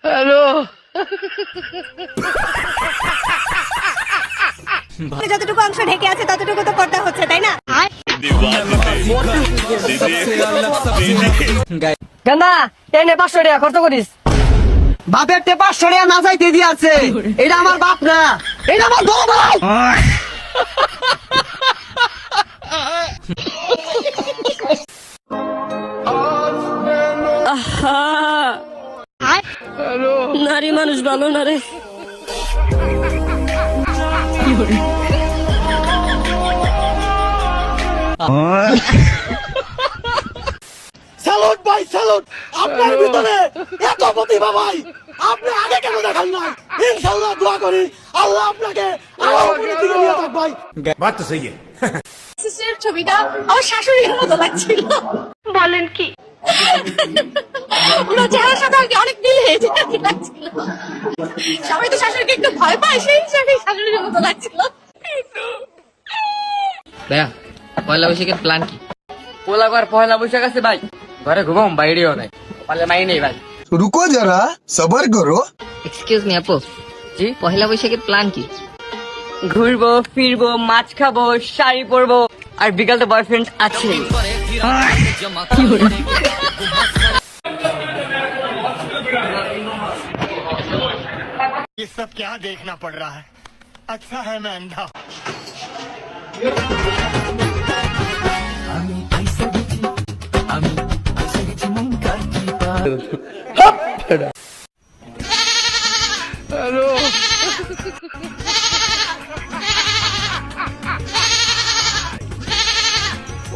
Hello, যতটুকু অংশ ঢেকে আছে ততটুকু তো করতে হচ্ছে, তাই না? গান্দা এনে 500 টাকা খরচ করিস। বাপের তে 500 টাকা না চাইতে দিয়েছে। এটা আমার বাপ না, এটা আমার বড় ভাই। নারী মানুষ ভালো না রে। স্যালুট ভাই, স্যালুট। আপনার ভিতরে এত প্রতিভা ভাই, আপনি আগে কেন দেখান না? ইনশাআল্লাহ দোয়া করি আল্লাহ আপনাকে আরো উপরের দিকে নিয়ে যাক ভাই। बात तो सही है। সিস্টারের ছবিটা আমার শাশুড়ির মতো লাগছিল। বলেন কি? ওনার চেহারার সাথে আর কি অনেক মিল হয়েছে লাগছিল। সবাই তো শাশুড়িকে একটু ভয় পায়, সেই হিসাবে শাশুড়ির মতো লাগছিল। ভাইয়া পয়লা বৈশাখের প্ল্যান কি? পোলাবার পয়লা বৈশাখ আছে ভাই, ঘরে ঘুমাম, বাইরেও নাই, পারলে মাই নেই ভাই। रुको जरा सबर करो। এক্সকিউজ মি আপু, জি পয়লা বৈশাখের প্ল্যান কি? ঘুরবো ফিরবো, মাছ খাবো, শাড়ি পরবো, আর বিকাল তো বয়ফ্রেন্ড আছে। ये सब क्या देखना पड़ रहा है? अच्छा है मैं अंधा। হ্যালো,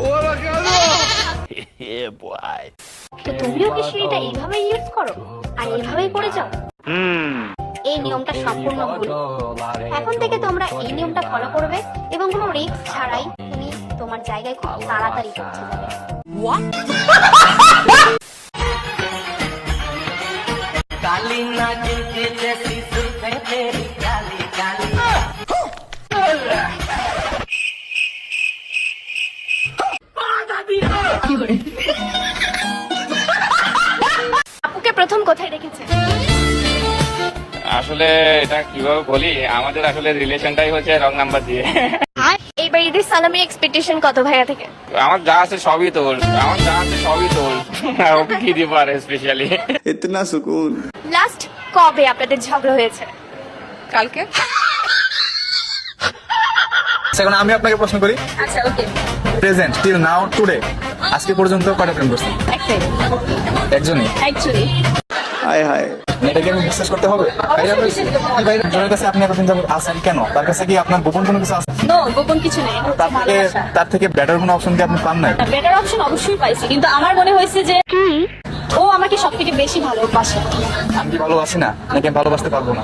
ওরা কেন? তো তুমিও কি সিঁড়িটা এইভাবে ইউজ করো আর এইভাবেই করে যাও? এই নিয়মটা সম্পূর্ণ ভুল। এখন থেকে তোমরা এই নিয়মটা ফলো করবে এবং কোনো রিস্ক ছাড়াই তুমি তোমার জায়গায় খুব তাড়াতাড়ি পৌঁছে যাবে। আপুকে প্রথম কোথায় দেখেছে? আসলে এটা কিভাবে বলি, আমাদের আসলে রিলেশনটাই হচ্ছে রং নাম্বার দিয়ে। এইবার ঈদের সালামি এক্সপেকটেশন কত ভাইয়া থেকে? আমার যা আছে সবই তোর, আমার যা আছে সবই তোর। আর ওকে কি দিব আর স্পেশালি? इतना सुकून। লাস্ট কবে আপনাদের ঝগড়া হয়েছে? কালকে। এখন আমি আপনাকে প্রশ্ন করি, আচ্ছা ওকে। প্রেজেন্ট টিল নাও টুডে আজকে পর্যন্ত কয়টা প্রেম করছেন? একটাই একজনই? অ্যাকচুয়ালি। हाय हाय। এটাকে আমি বিশ্বাস করতে হবে? জনের কাছে আপনি এতদিন যাবত আছেন কেন? তার কাছে কি আপনার গোপন কোনো কিছু আছে? নো, গোপন কিছু নেই। তার থেকে বেটার কোনো অপশন কি আপনি পান নাই? বেটার অপশন অবশ্যই পাইছি, কিন্তু আমার মনে হয়েছে যে ও আমাকে সবথেকে বেশি ভালোবাসে। আমি কি ভালোবাসি না, নাকি আমি ভালোবাসতে পারবো না?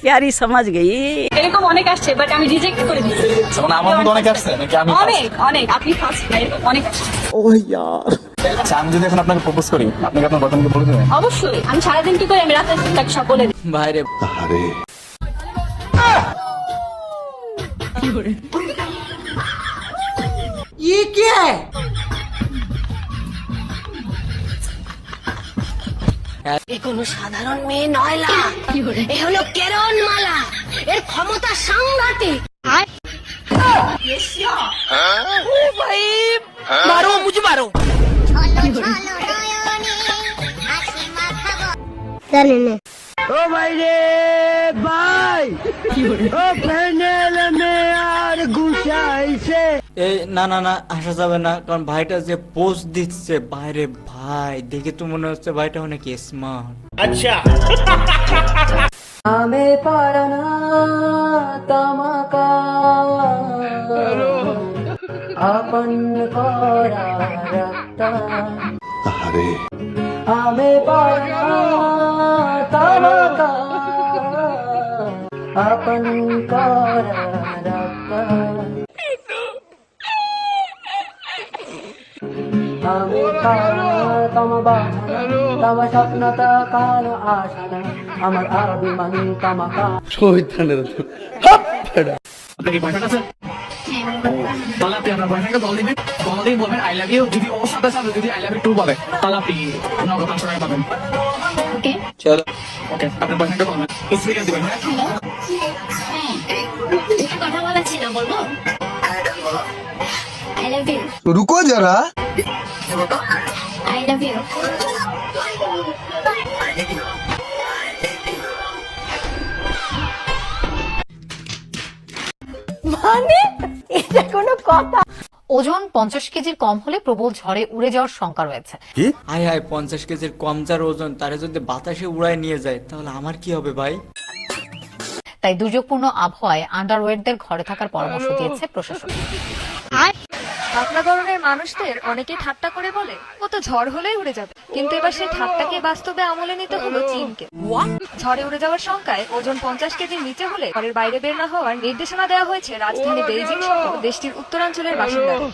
প্যারি সমাজ গেই। এরকম অনেক আসছে, বাট আমি রিজেক্ট করে দিয়েছি। যেমন আমার মতো অনেক আসছে নাকি আমি? অনেক অনেক, আপনি ফার্স্ট, অনেক আসছে। ओह यार। আচ্ছা, আমি যদি এখন আপনাকে প্রপোজ করি, আপনি কি আপনার বয়ফ্রেন্ডকে বলে দেবেন? অবশ্যই। আমি সারাদিন কি করি, আমি রাতে তাকে সব বলে দিই। ভাইরে अरे ये क्या है? এ কোনো সাধারণ মেয়ে নয় লা, এ হলো কেরন মালা, এর ক্ষমতা সাংঘাতিক। মারো মুঝে মারো। ও ভাই রে ভাই, ও প্যানেল মে আর ঘুষাইছে। এই না না না, আসা যাবে না, কারণ ভাইটা যে পোস্ট দিচ্ছে, বাইরে ভাই দেখে তো মনে হচ্ছে ভাইটা অনেক স্মার্ট। আমি পারানা তমাকা আপন করা রাখতা। अरे আমি পারানা তমাকা আপন করা রাখতা। আমি পারানা তমা তমা স্বপ্নতা কালো আশা না, আমার অভিমান তমাকা। আপনার কি বয়ফ্রেন্ড আছে? তাহলে আপনি আপনার বয়ফ্রেন্ডকে কল দিবেন, কল দিয়ে বলবেন আই লাভ ইউ। যদি ওর সাথে সাথে যদি আই লাভ ইউ টু বলে তাহলে আপনি নগদ 500 টাকা পাবেন। ওকে চলো। ওকে, আপনার বয়ফ্রেন্ডকে কল দিবেন, স্পিকার দিবেন। হ্যাঁ, কথা বলা ছিল, বলবো আই লাভ ইউ, रुको जरा আই লাভ ইউ। ওজন 50 কেজির কম হলে প্রবল ঝড়ে উড়ে যাওয়ার শঙ্কা রয়েছে। হাই হাই, 50 কেজির কম যার ওজন তারে যদি বাতাসে উড়ায় নিয়ে যায় তাহলে আমার কি হবে ভাই? তাই দুর্যোগপূর্ণ আবহাওয়ায় আন্ডারওয়েটদের ঘরে থাকার পরামর্শ দিয়েছে প্রশাসন। পাতলা ধরনের মানুষদের অনেকেই ঠাট্টা করে বলে ও তো ঝড় হলেই উড়ে যাবে, কিন্তু এবার সেই ঠাট্টাকে বাস্তবে আমলে নিতে হলো চীনকে। ঝড়ে উড়ে যাওয়ার শঙ্কায় ওজন 50 কেজির নিচে হলে ঘরের বাইরে বের না হওয়ার নির্দেশনা দেওয়া হয়েছে রাজধানী বেইজিং সহ দেশটির উত্তরাঞ্চলের বাসিন্দাদের।